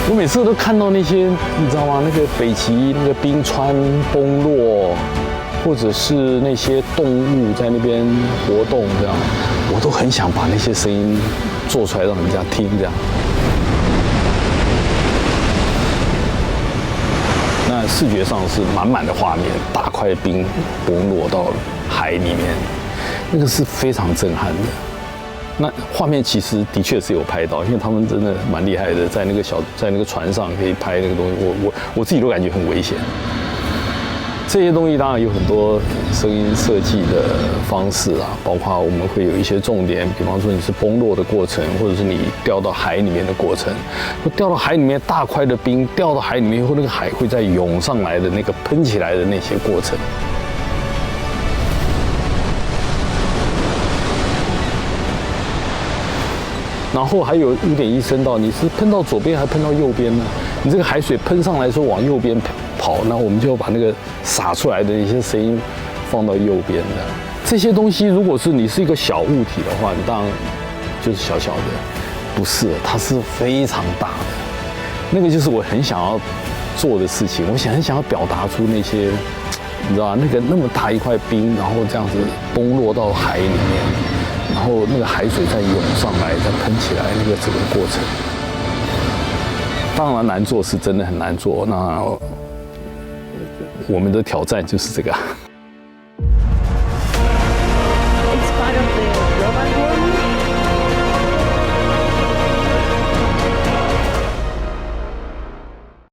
我每次都看到那些，你知道吗？那个北极那个冰川崩落，或者是那些动物在那边活动，这样，我都很想把那些声音做出来让人家听，这样。那视觉上是满满的画面，大块冰崩落到海里面，那个是非常震撼的。那画面其实的确是有拍到，因为他们真的蛮厉害的，在那个船上可以拍那个东西，我自己都感觉很危险。这些东西当然有很多声音设计的方式啊，包括我们会有一些重点，比方说你是崩落的过程，或者是你掉到海里面的过程。掉到海里面大块的冰掉到海里面以后，那个海会再涌上来的那个喷起来的那些过程。然后还有5.1声道，你是喷到左边还喷到右边呢？你这个海水喷上来的时候往右边跑，那我们就把那个洒出来的一些声音放到右边的。这些东西如果是你是一个小物体的话，你当然就是小小的，不是，它是非常大的。那个就是我很想要做的事情，我很想要表达出那些，你知道吗？那么大一块冰，然后这样子崩落到海里面。然后那个海水再涌上来，再喷起来，那个整个过程，当然难做是真的很难做。那我们的挑战就是这个。